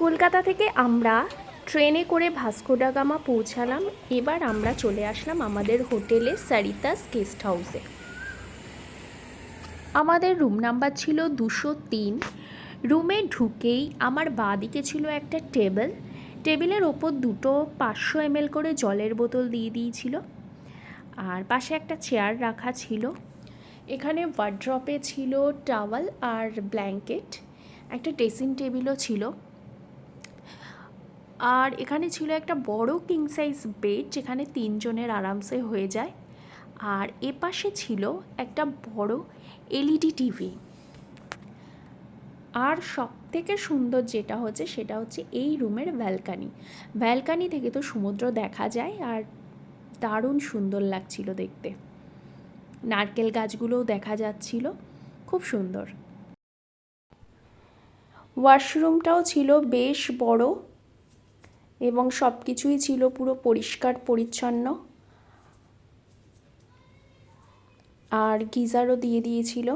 কলকাতা থেকে আমরা ট্রেনে করে ভাস্কো ডা গামা পৌঁছালাম। এবার আমরা চলে আসলাম আমাদের হোটেলে সারিতাস গেস্ট হাউসে। আমাদের রুম নাম্বার ছিল 203। রুমে ঢুকেই আমার বাঁদিকে ছিল একটা টেবিলের ওপর দুটো 500 ml করে জলের বোতল দিয়ে দিয়েছিল, আর পাশে একটা চেয়ার রাখা ছিল। এখানে ওয়ার্ড্রপে ছিল টাওয়াল আর ব্ল্যাঙ্কেট, একটা ড্রেসিং টেবিলও ছিল, আর এখানে ছিল একটা বড় কিং সাইজ বেড যেখানে 3 জনের আরামসে হয়ে যায়। আর এপাশে ছিল একটা বড় এলইডি টিভি। আর সব থেকে সুন্দর যেটা হচ্ছে সেটা হচ্ছে এই রুমের ব্যালকানি থেকে তো সমুদ্র দেখা যায়, আর দারুণ সুন্দর লাগছিল দেখতে। নারকেল গাছগুলোও দেখা যাচ্ছিল, খুব সুন্দর। ওয়াশরুমটাও ছিল বেশ বড় এবং সব কিছুই ছিল পুরো পরিষ্কার পরিচ্ছন্ন, আর গিজারও দিয়ে দিয়েছিল,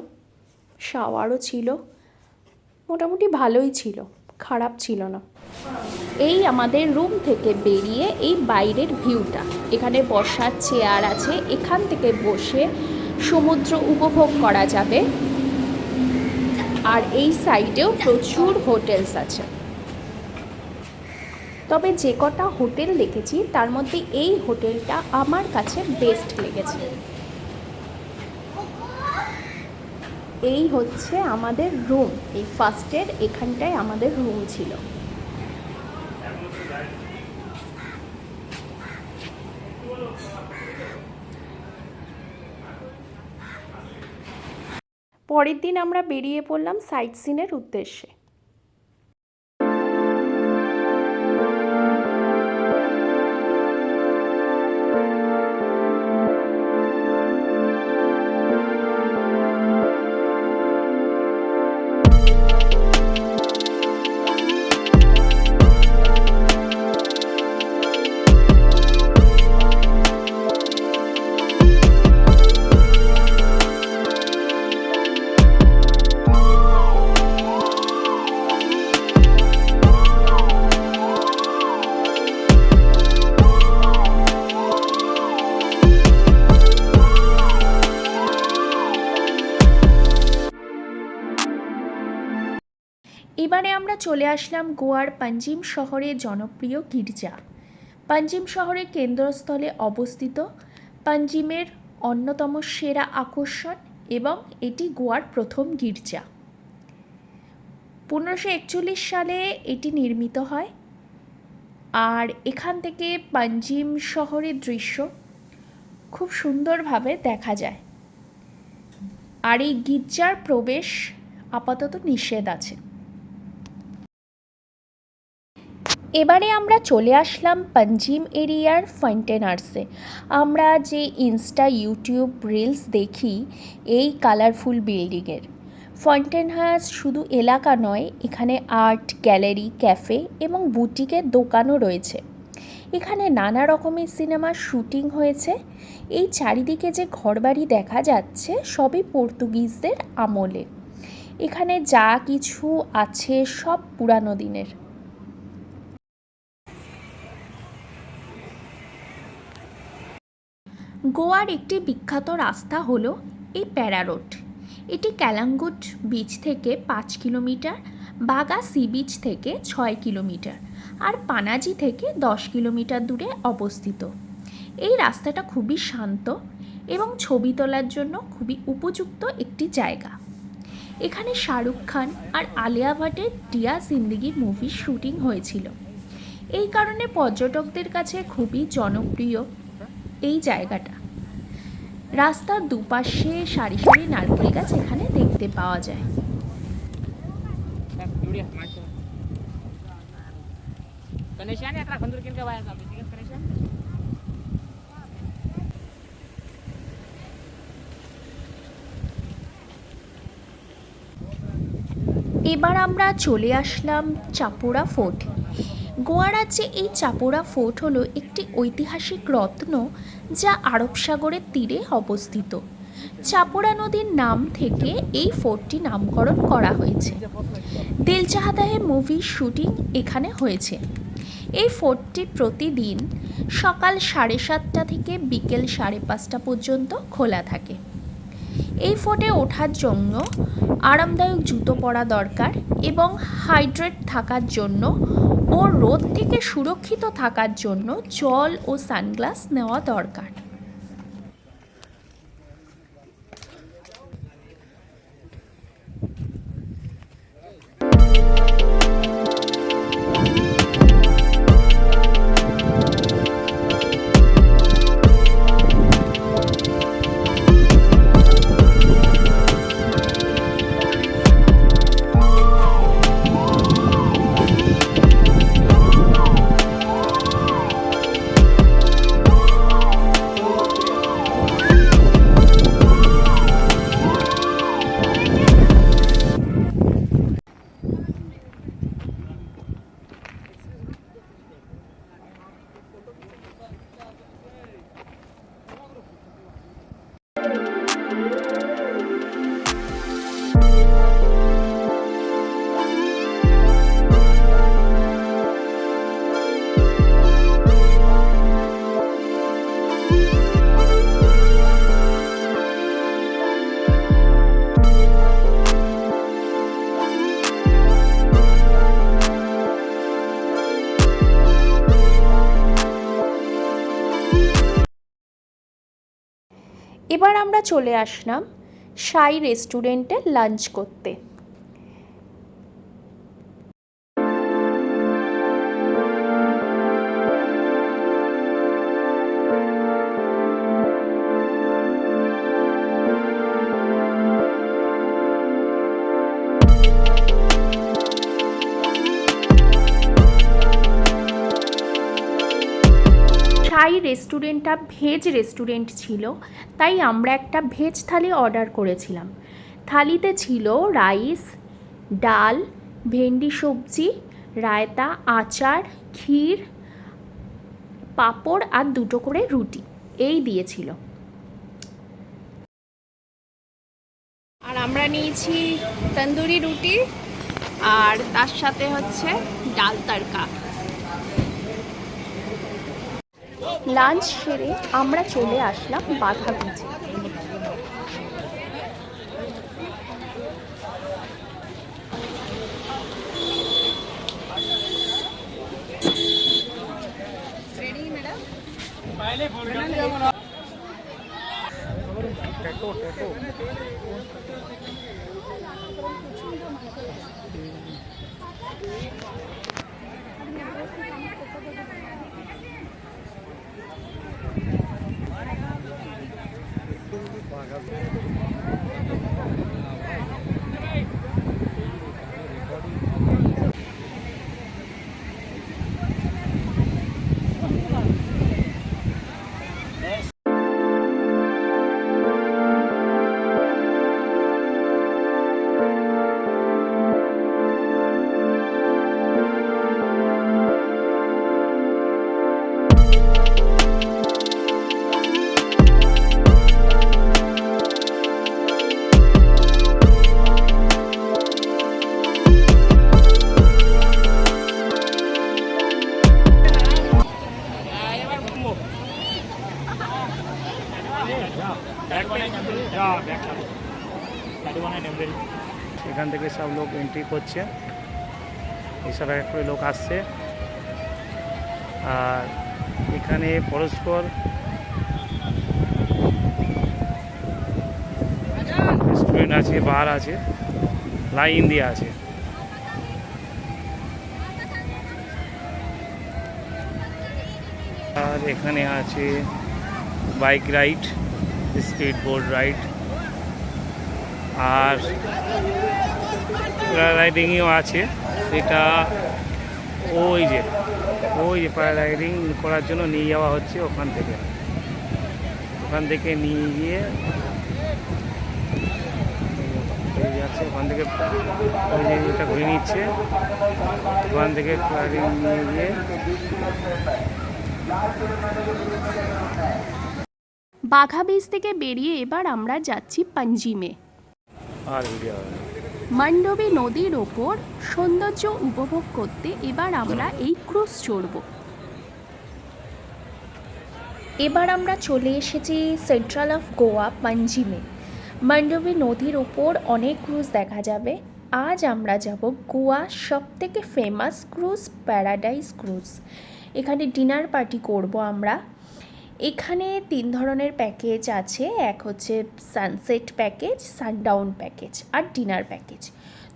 শাওয়ারও ছিল। মোটামুটি ভালোই ছিল, খারাপ ছিল না। এই আমাদের রুম থেকে বেরিয়ে এই বাইরের ভিউটা, এখানে বসার চেয়ার আছে, এখান থেকে বসে সমুদ্র উপভোগ করা যাবে। আর এই সাইডেও প্রচুর হোটেলস আছে, তবে যে কটা হোটেল দেখেছি তার মধ্যে এই হোটেলটা আমার কাছে বেস্ট লেগেছে। এই হচ্ছে আমাদের রুম, এই ফার্স্টের এখানটায় আমাদের রুম ছিল। পরের দিন আমরা বেরিয়ে পড়লাম সাইট সিনের উদ্দেশ্যে। এবারে আমরা চলে আসলাম গোয়ার পাঞ্জিম শহরের জনপ্রিয় গির্জা। পাঞ্জিম শহরের কেন্দ্রস্থলে অবস্থিত, পাঞ্জিমের অন্যতম সেরা আকর্ষণ এবং এটি গোয়ার প্রথম গির্জা। 1541 সালে এটি নির্মিত হয়, আর এখান থেকে পাঞ্জিম শহরের দৃশ্য খুব সুন্দরভাবে দেখা যায়। আর এই গির্জার প্রবেশ আপাতত নিষেধ আছে। এবারে আমরা চলে আসলাম পাঞ্জিম এরিয়ার ফান্টেনার্সে। আমরা যে ইনস্টা ইউটিউব রিলস দেখি এই কালারফুল বিল্ডিংয়ের, ফান্টেনহাউস শুধু এলাকা নয়, এখানে আর্ট গ্যালারি, ক্যাফে এবং বুটিকের দোকানও রয়েছে। এখানে নানা রকমের সিনেমার শুটিং হয়েছে। এই চারিদিকে যে ঘরবাড়ি দেখা যাচ্ছে সবই পর্তুগিজদের আমলে। এখানে যা কিছু আছে সব পুরানো দিনের। গোয়ার একটি বিখ্যাত রাস্তা হলো এই প্যারা রোড। এটি ক্যালাঙ্গুট বিচ থেকে 5 কিলোমিটার, বাগা সি বিচ থেকে 6 কিলোমিটার আর পানাজি থেকে 10 কিলোমিটার দূরে অবস্থিত। এই রাস্তাটা খুবই শান্ত এবং ছবি তোলার জন্য খুবই উপযুক্ত একটি জায়গা। এখানে শাহরুখ খান আর আলিয়া ভাটের ডিয়া জিন্দেগি মুভির শুটিং হয়েছিল। এই কারণে পর্যটকদের কাছে খুবই জনপ্রিয় এই জায়গাটা। রাস্তার দুপাশে সারি সারি নারকেল গাছ এখানে দেখতে পাওয়া যায়। এবার আমরা চলে আসলাম চাপোরা ফোর্ট। গোয়া রাজ্যে এই চাপোরা ফোর্ট হলো একটি ঐতিহাসিক রত্ন যা আরব সাগরের তীরে অবস্থিত। চাপড়া নদীর নাম থেকে এই ফোর্টটি নামকরণ করা হয়েছে। দিল চাহতা হ্যায় মুভির শুটিং এখানে হয়েছে। এই ফোর্টটি প্রতিদিন সকাল 7:30 থেকে বিকেল 5:30 পর্যন্ত খোলা থাকে। এই ফোর্টে ওঠার জন্য আরামদায়ক জুতো পরা দরকার এবং হাইড্রেট থাকার জন্য ও রোদ থেকে সুরক্ষিত থাকার জন্য জল ও সানগ্লাস নেওয়া দরকার। এবার আমরা চলে আসলাম সাই রেস্টুরেন্টে লাঞ্চ করতে। সাই রেস্টুরেন্টটা ভেজ রেস্টুরেন্ট ছিল, তাই আমরা একটা ভেজ থালি অর্ডার করেছিলাম। থালিতে ছিল রাইস, ডাল, ভেন্ডি সবজি, রায়তা, আচার, ক্ষীর, পাঁপড় আর 2টো করে রুটি এই দিয়েছিল। আর আমরা নিয়েছি তন্দুরি রুটি আর তার সাথে হচ্ছে ডাল তড়কা। লাঞ্চ সেরে আমরা চলে আসলাম বাঘা বিচে। এখান থেকে সব লোক এন্ট্রি করছে, এইসব এক করে লোক আসছে। আর এখানে পরস্পর রেস্টুরেন্ট আছে, বার আছে, লাইন দিয়ে আছে। আর এখানে আছে bike ride, speed board ride, আর প্যারাগ্লাইডিংও আছে। সেটা ওই যে প্যারাগ্লাইডিং করার জন্য নিয়ে যাওয়া হচ্ছে ওখান থেকে নিয়ে গিয়ে যাচ্ছে। ওখান থেকে ওই যে এটা ঘুরে নিচ্ছে, ওখান থেকে প্যারাগ্লাইডিং নিয়ে গিয়ে বাঘা বীচ থেকে বেরিয়ে এবার আমরা যাচ্ছি পাঞ্জিমে। আর ভিডিও হবে না। মান্ডবী নদীর ওপর সৌন্দর্য উপভোগ করতে এবার আমরা এই ক্রুজ চড়ব। এবার আমরা চলে এসেছি সেন্ট্রাল অফ গোয়া পাঞ্জিমে। মান্ডবী নদীর ওপর অনেক ক্রুজ দেখা যাবে। আজ আমরা যাব গোয়ার সবথেকে ফেমাস ক্রুজ প্যারাডাইস ক্রুজ। এখানে ডিনার পার্টি করব আমরা। এখানে 3 ধরনের প্যাকেজ আছে, এক হচ্ছে সানসেট প্যাকেজ, সানডাউন প্যাকেজ আর ডিনার প্যাকেজ।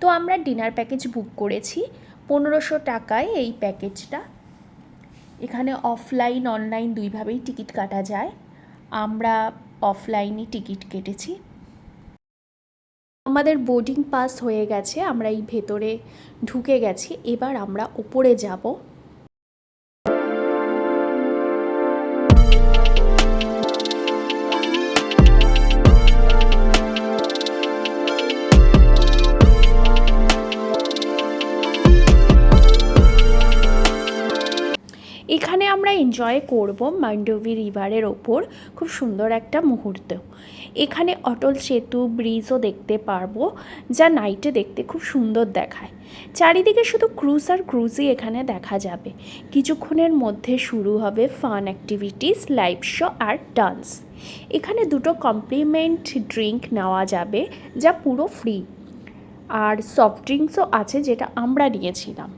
তো আমরা ডিনার প্যাকেজ বুক করেছি 1500 টাকায় এই প্যাকেজটা। এখানে অফলাইন অনলাইন দুইভাবেই টিকিট কাটা যায়। আমরা অফলাইনে টিকিট কেটেছি। আমাদের বোর্ডিং পাস হয়ে গেছে, আমরা এই ভেতরে ঢুকে গেছি। এবার আমরা উপরে যাব। এখানে আমরা এনজয় করব মান্ডবী রিভারের ওপর খুব সুন্দর একটা মুহূর্ত। এখানে অটল সেতু ব্রিজও দেখতে পারবো, যা নাইটে দেখতে খুব সুন্দর দেখায়। চারিদিকে শুধু ক্রুজ আর ক্রুজই এখানে দেখা যাবে। কিছুক্ষণের মধ্যে শুরু হবে ফান অ্যাক্টিভিটিস, লাইভ শো আর ডান্স। এখানে 2টো কমপ্লিমেন্ট ড্রিঙ্ক নেওয়া যাবে, যা পুরো ফ্রি। আর সফট ড্রিঙ্কসও আছে, যেটা আমরা নিয়েছিলাম।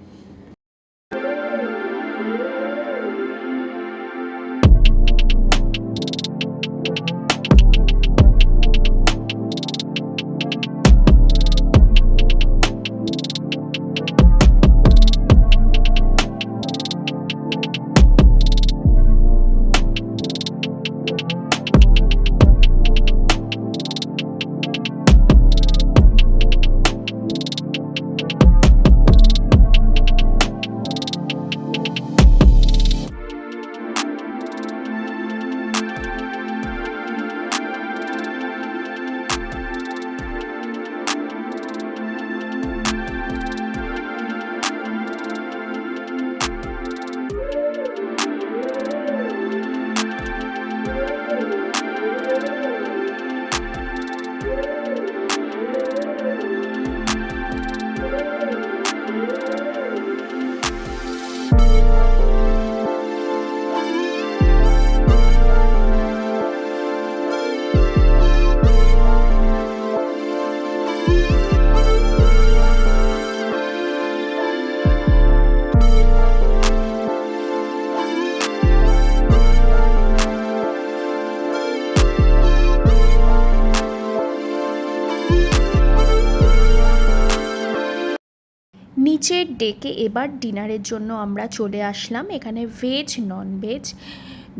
নিচের ডেকে এবার ডিনারের জন্য আমরা চলে আসলাম। এখানে ভেজ নন ভেজ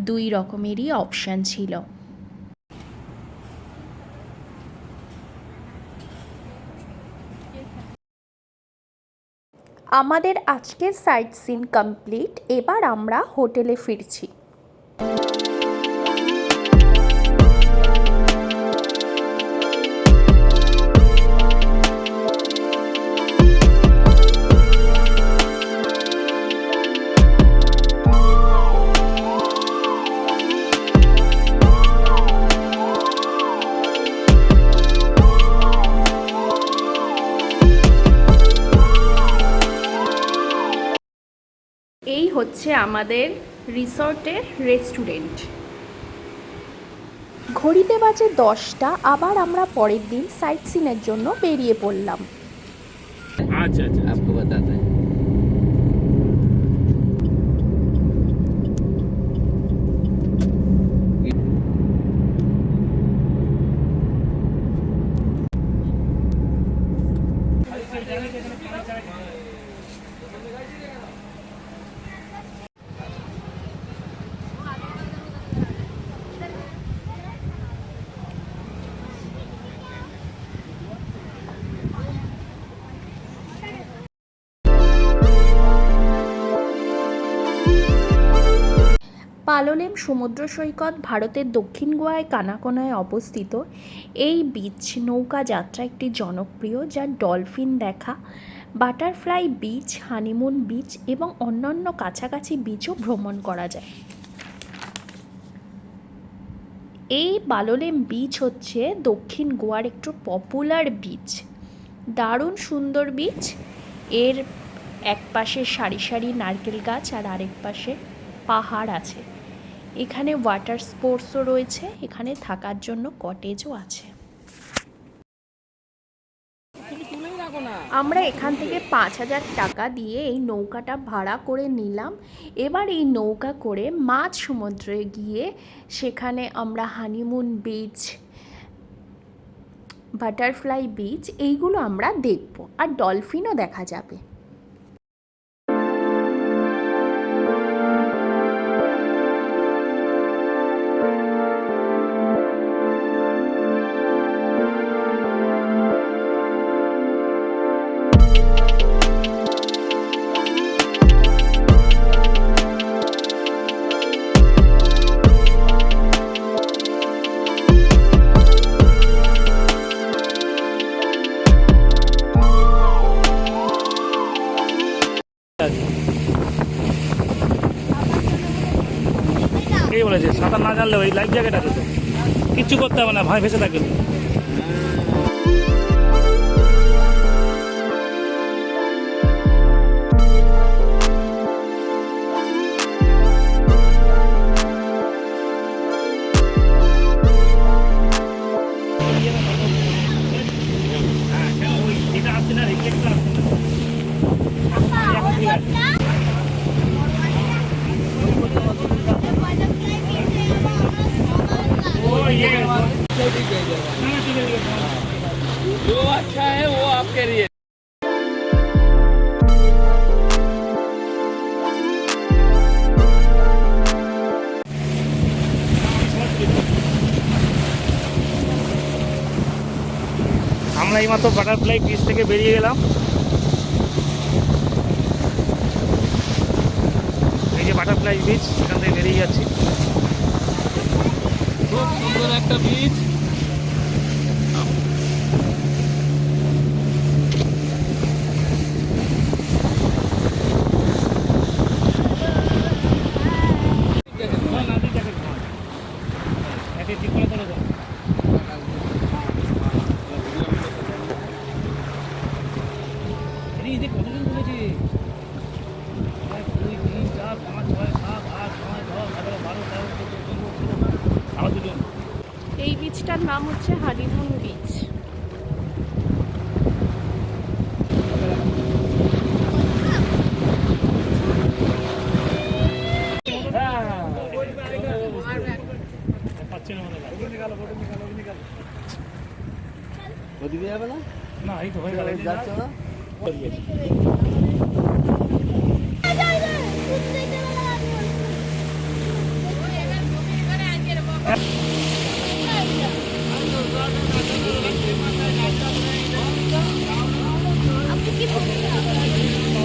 2 রকমেরই অপশান ছিল। আমাদের আজকের সাইট সিন কমপ্লিট। এবার আমরা হোটেলে ফিরছি। এই হচ্ছে আমাদের রিসর্টের রেস্টুরেন্ট। ঘড়িতে বাজে 10টা। আবার আমরা পরের দিন সাইট সিনের জন্য বেরিয়ে পড়লাম। আচ্ছা আচ্ছা, आपको बताते हैं। পালোলেম সমুদ্র সৈকত ভারতের দক্ষিণ গোয়ায় কানাকোনায় অবস্থিত। এই বিচ নৌকা যাত্রা একটি জনপ্রিয়, যা ডলফিন দেখা, বাটারফ্লাই বিচ, হানিমুন বিচ এবং অন্যান্য কাছাকাছি বিচও ভ্রমণ করা যায়। এই বালোলেম বিচ হচ্ছে দক্ষিণ গোয়ার একটু পপুলার বিচ, দারুণ সুন্দর বিচ। এর এক পাশে সারি সারি নারকেল গাছ আর আরেক পাশে পাহাড় আছে। এখানে ওয়াটার স্পোর্টসও রয়েছে, এখানে থাকার জন্য কটেজও আছে। আমরা এখান থেকে 5,000 টাকা দিয়ে এই নৌকাটা ভাড়া করে নিলাম। এবার এই নৌকা করে মাঝ সমুদ্রে গিয়ে সেখানে আমরা হানিমুন বিচ, বাটারফ্লাই বিচ এইগুলো আমরা দেখব, আর ডলফিনও দেখা যাবে। কে বলেছে সাঁতার না জানলে ওই লাইফ জ্যাকেট আছে তো, কিচ্ছু করতে হবে না, ভাই ভেসে থাকবে। जो अच्छा है वो आपके लिए। আমরা এইমাত্র বাটারফ্লাই বিচ থেকে বেরিয়ে গেলাম। এই যে বাটারফ্লাই বিচ, সেখান থেকে বেরিয়ে যাচ্ছি। খুব সুন্দর একটা বিচ। কতজন বলেছি? 1 2 3 4 5 6 7 8 9 10 11 12 13 14 15 আরো দুজন। এই বিচটার নাম হচ্ছে হানিমুন বিচ। না এই তো হয়ে গেল।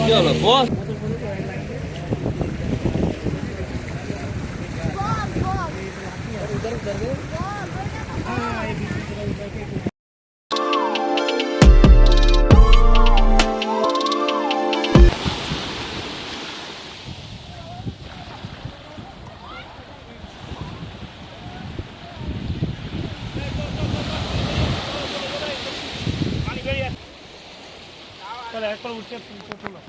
चलो बॉस। চলো একবার উঠে চলো।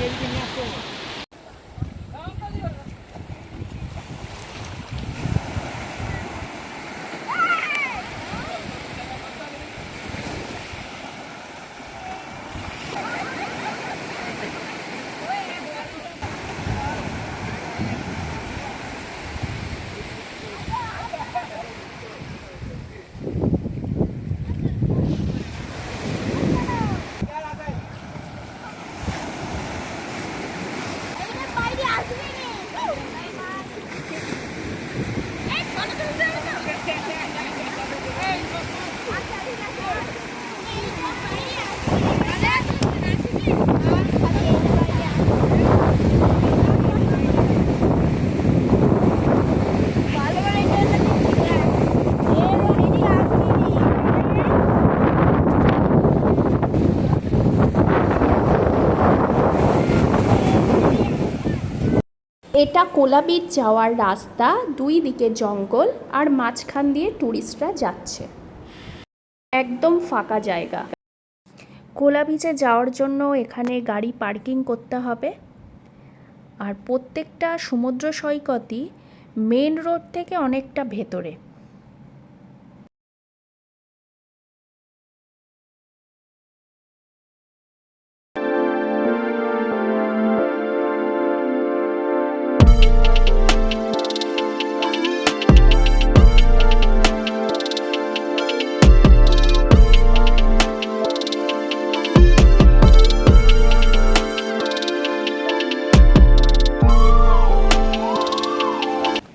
এদিকে নিয়ে আসতে হবে। এটা কোলা বিচ যাওয়ার রাস্তা, দুই দিকে জঙ্গল আর মাঝখান দিয়ে ট্যুরিস্টরা যাচ্ছে। একদম ফাঁকা জায়গা। কোলা বিচে যাওয়ার জন্য এখানে গাড়ি পার্কিং করতে হবে। আর প্রত্যেকটা সমুদ্র সৈকতই মেন রোড থেকে অনেকটা ভেতরে।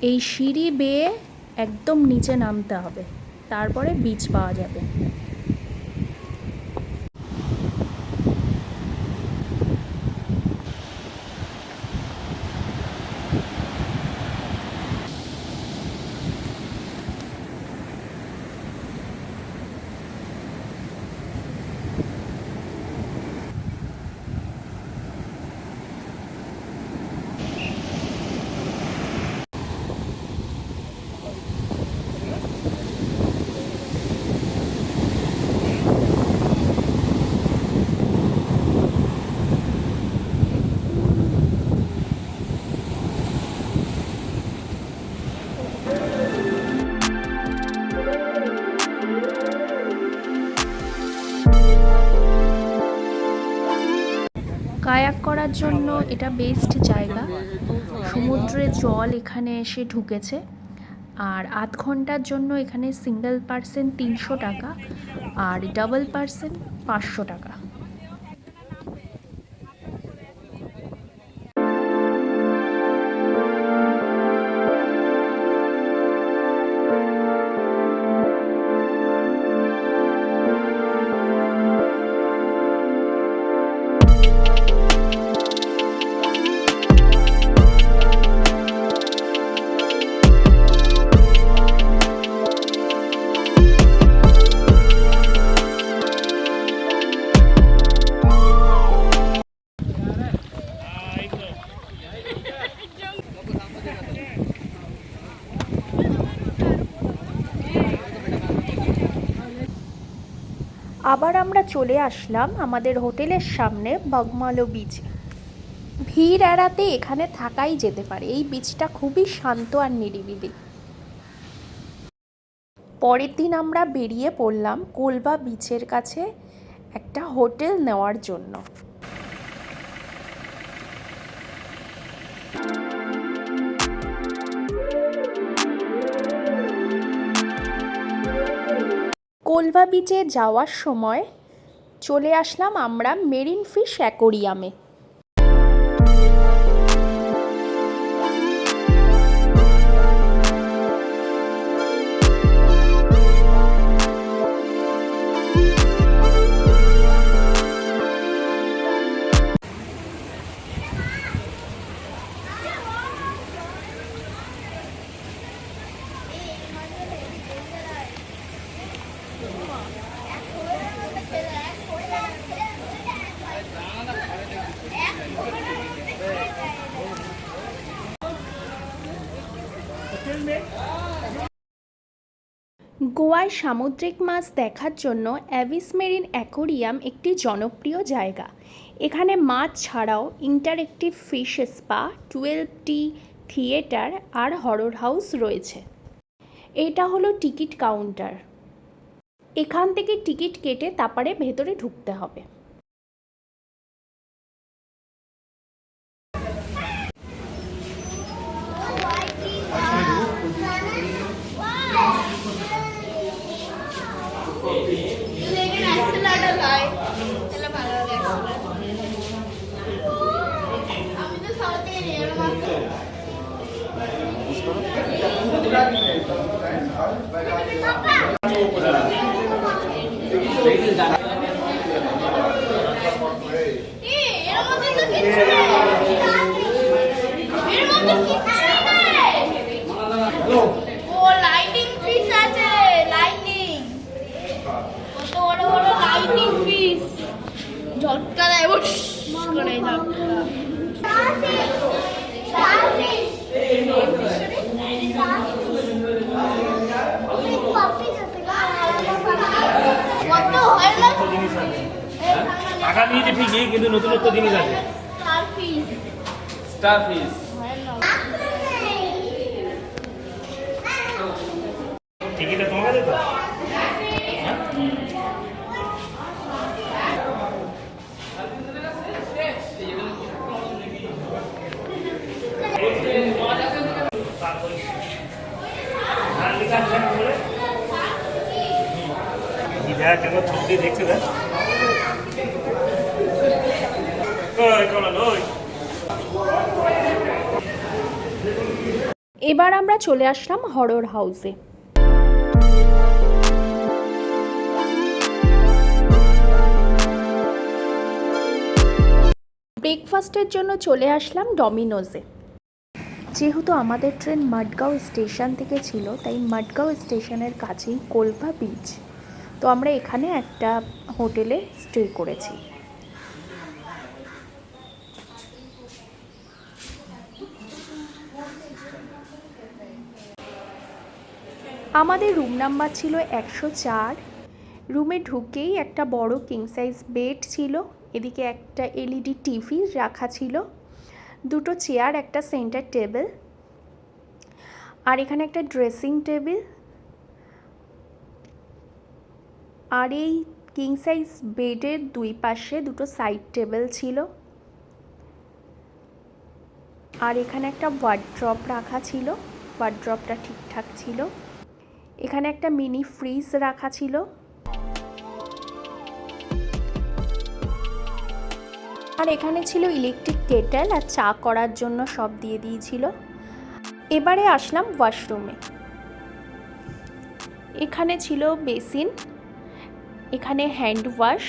এই সিঁড়ি বেয়ে একদম নিচে নামতে হবে, তারপরে বিচ পাওয়া যাবে। কায়াক করার জন্য এটা বেস্ট জায়গা। সমুদ্রের জল এখানে এসে ঢুকেছে। আর আধ ঘন্টার জন্য এখানে সিঙ্গেল পার্সন 300 টাকা আর ডাবল পার্সন 500 টাকা। আবার আমরা চলে আসলাম আমাদের হোটেলের সামনে বগমালো বিচে। ভিড় এড়াতে এখানে থাকাই যেতে পারে। এই বিচটা খুবই শান্ত আর নিরিবিলি। পরের দিন আমরা বেরিয়ে পড়লাম কোলবা বিচের কাছে একটা হোটেল নেওয়ার জন্য। কোলবা বিচে যাওয়ার সময় চলে আসলাম আমরা মেরিন ফিশ অ্যাকোরিয়ামে। গোয়ায় সামুদ্রিক মাছ দেখার জন্য অ্যাভিস মেরিন অ্যাকোরিয়াম একটি জনপ্রিয় জায়গা। এখানে মাছ ছাড়াও ইন্টারেক্টিভ ফিশ স্পা, 12টি থিয়েটার আর হরর হাউস রয়েছে। এটা হলো টিকিট কাউন্টার। এখান থেকে টিকিট কেটে তারপরে ভেতরে ঢুকতে হবে। জিনিস আছে টাকা নিয়েছে ঠিকই, কিন্তু নতুনত্ব জিনিস আছে। Star fish. টিকিটটা তোমার কাছে তো? ছবি দেখছে দেখ। এবার আমরা চলে আসলাম হরর হাউসে। ব্রেকফাস্টের জন্য চলে আসলাম ডমিনোজে। যেহেতু আমাদের ট্রেন মাডগাঁও স্টেশন থেকে ছিল, তাই মাডগাঁও স্টেশনের কাছেই কোলভা বিচ, তো আমরা এখানে একটা হোটেলে স্টে করেছি। আমাদের রুম নাম্বার ছিল 104। রুমে ঢুকেই একটা বড় কিং সাইজ বেড ছিল, এদিকে একটা এলইডি টিভি রাখা ছিল, দুটো চেয়ার, একটা সেন্টার টেবিল, আর এখানে একটা ড্রেসিং টেবিল। আর এই কিং সাইজ বেডের দুই পাশে দুটো সাইড টেবিল ছিল। আর এখানে একটা ওয়ার্ড্রপ রাখা ছিল, ওয়ার্ড্রপটা ঠিকঠাক ছিল। এখানে একটা মিনি ফ্রিজ রাখা ছিল। আর এখানে ছিল ইলেকট্রিক কেটেল, আর চা করার জন্য সব দিয়ে দিয়েছিল। এবারে আসলাম ওয়াশরুমে। এখানে ছিল বেসিন, এখানে হ্যান্ড ওয়াশ,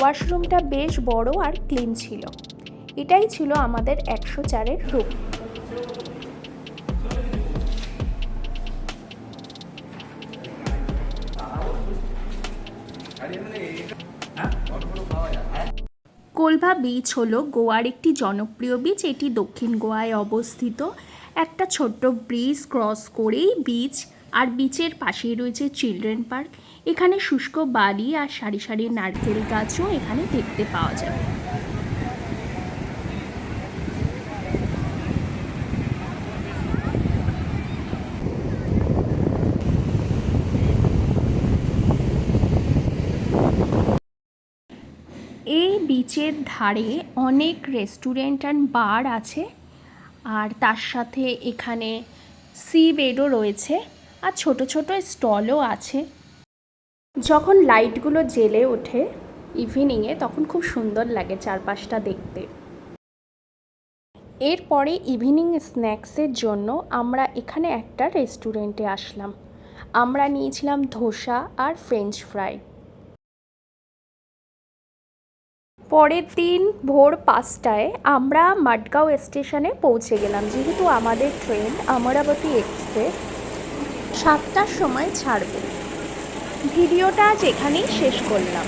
ওয়াশরুমটা বেশ বড় আর ক্লিন ছিল। এটাই ছিল আমাদের 104-এর রুম। কোলভা বিচ হলো গোয়ার একটি জনপ্রিয় বিচ। এটি দক্ষিণ গোয়ায় অবস্থিত। একটা ছোট্ট ব্রিজ ক্রস করেই বিচ, আর বিচের পাশেই রয়েছে চিলড্রেন পার্ক। এখানে শুষ্ক বালি আর সারি সারি নারকেল গাছও এখানে দেখতে পাওয়া যাবে। এই বিচের ধারে অনেক রেস্টুরেন্ট অ্যান্ড বার আছে, আর তার সাথে এখানে সি বেডও রয়েছে, আর ছোট ছোট স্টলও আছে। যখন লাইটগুলো জ্বেলে ওঠে ইভিনিংয়ে, তখন খুব সুন্দর লাগে চারপাশটা দেখতে। এরপরে ইভিনিং স্ন্যাক্সের জন্য আমরা এখানে একটা রেস্টুরেন্টে আসলাম। আমরা নিয়েছিলাম ধোসা আর ফ্রেঞ্চ ফ্রাই। পরের দিন ভোর 5টায় আমরা মাডগাঁও স্টেশনে পৌঁছে গেলাম। যেহেতু আমাদের ট্রেন অমরাবতী এক্সপ্রেস 7টার সময় ছাড়বে। ভিডিওটা আজ এখানেই শেষ করলাম।